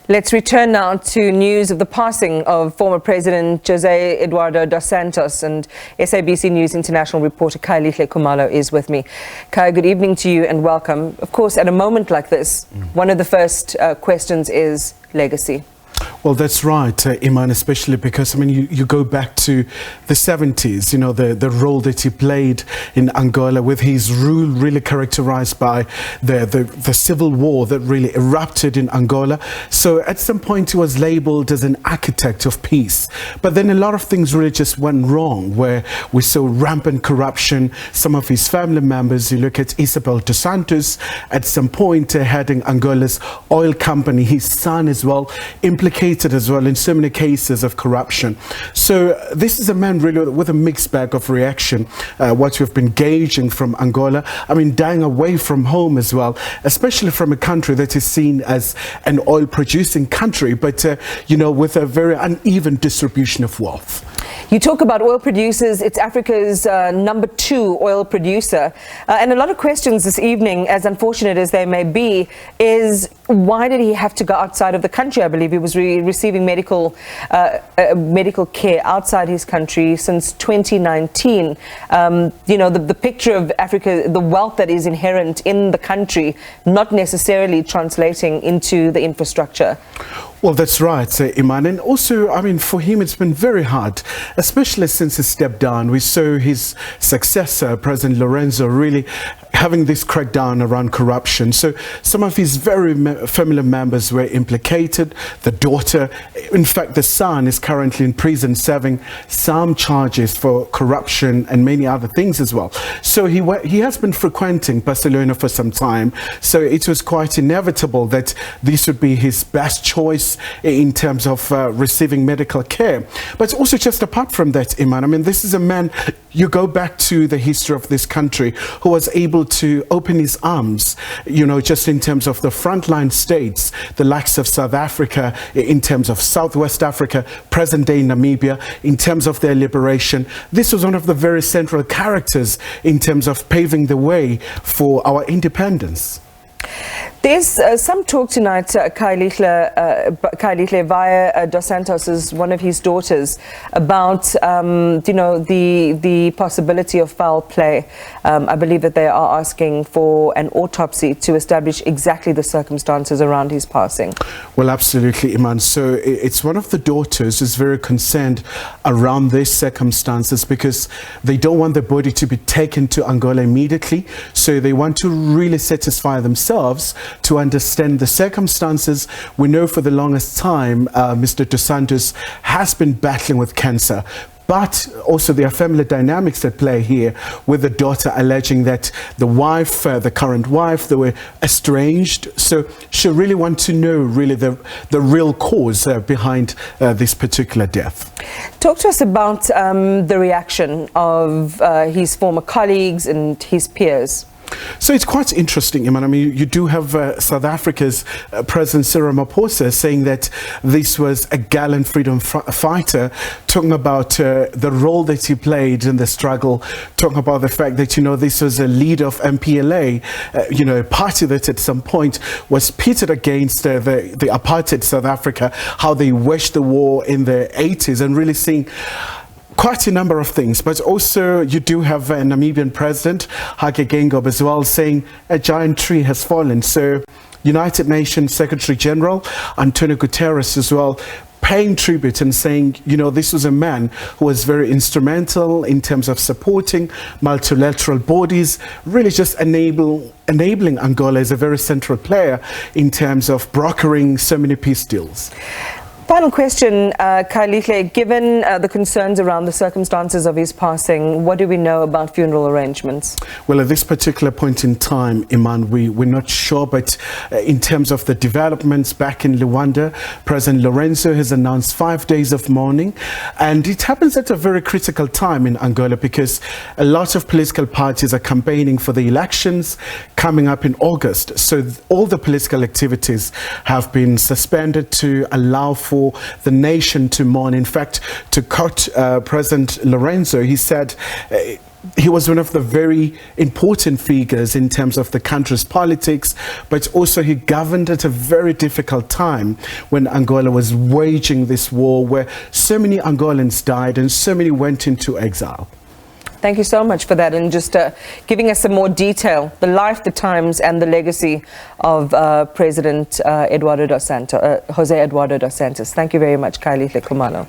Let's return now to news of the passing of former President José Eduardo Dos Santos, and SABC News International reporter Khayelihle Khumalo is with me. Kay, good evening to you and welcome. Of course, at a moment like this, one of the first questions is legacy. Well, that's right, Iman, especially because, I mean, you go back to the 70s, you know, the role that he played in Angola with his rule really characterized by the civil war that really erupted in Angola. So at some point he was labeled as an architect of peace. But then a lot of things really just went wrong, where we saw rampant corruption. Some of his family members, you look at Eduardo Dos Santos, at some point heading Angola's oil company, his son as well, implicated as well in so many cases of corruption. So this is a man really with a mixed bag of reaction, what we've been gauging from Angola. I mean, dying away from home as well, especially from a country that is seen as an oil producing country, but you know, with a very uneven distribution of wealth. You talk about oil producers. It's Africa's number 2 oil producer. And a lot of questions this evening, as unfortunate as they may be, is why did he have to go outside of the country? I believe he was receiving medical care outside his country since 2019. You know, the picture of Africa, the wealth that is inherent in the country, not necessarily translating into the infrastructure. Well, that's right, Iman. And also, I mean, for him, it's been very hard, especially since he stepped down. We saw his successor, President Lorenzo, really having this crackdown around corruption. So some of his very family members were implicated. The daughter, in fact, the son is currently in prison serving some charges for corruption and many other things as well. So he has been frequenting Barcelona for some time. So it was quite inevitable that this would be his best choice in terms of receiving medical care. But also, just apart from that, Iman, I mean, this is a man, you go back to the history of this country, who was able to open his arms, you know, just in terms of the frontline states, the likes of South Africa, in terms of Southwest Africa, present-day Namibia, in terms of their liberation. This was one of the very central characters in terms of paving the way for our independence. There's some talk tonight, Khayelihle, via Dos Santos, one of his daughters, about you know, the possibility of foul play. I believe that they are asking for an autopsy to establish exactly the circumstances around his passing. Well, absolutely, Iman. So it's one of the daughters who's very concerned around these circumstances, because they don't want the body to be taken to Angola immediately. So they want to really satisfy themselves to understand the circumstances. We know for the longest time Mr. Dos Santos has been battling with cancer, but also there are family dynamics at play here, with the daughter alleging that the wife, the current wife, they were estranged. So she really wants to know really the real cause behind this particular death. Talk to us about the reaction of his former colleagues and his peers. So it's quite interesting, Iman. I mean, you do have South Africa's President Cyril Ramaphosa saying that this was a gallant freedom fighter, talking about the role that he played in the struggle, talking about the fact that, you know, this was a leader of MPLA, you know, a party that at some point was pitted against the apartheid South Africa, how they waged the war in the 80s, and really seeing quite a number of things. But also you do have a Namibian president, Hage Geingob, as well, saying a giant tree has fallen. So United Nations Secretary General Antonio Guterres as well paying tribute and saying, you know, this was a man who was very instrumental in terms of supporting multilateral bodies, really just enabling Angola as a very central player in terms of brokering so many peace deals. Final question, Khayelihle, given the concerns around the circumstances of his passing, what do we know about funeral arrangements? Well, at this particular point in time, Iman, we're not sure, but in terms of the developments back in Luanda, President Lorenzo has announced 5 days of mourning, and it happens at a very critical time in Angola, because a lot of political parties are campaigning for the elections coming up in August. So all the political activities have been suspended to allow for the nation to mourn. In fact, to quote President Lorenzo, he said he was one of the very important figures in terms of the country's politics, but also he governed at a very difficult time when Angola was waging this war where so many Angolans died and so many went into exile. Thank you so much for that, and just giving us some more detail, the life, the times, and the legacy of President Eduardo Dos Santos, José Eduardo Dos Santos. Thank you very much, Khayelihle Khumalo.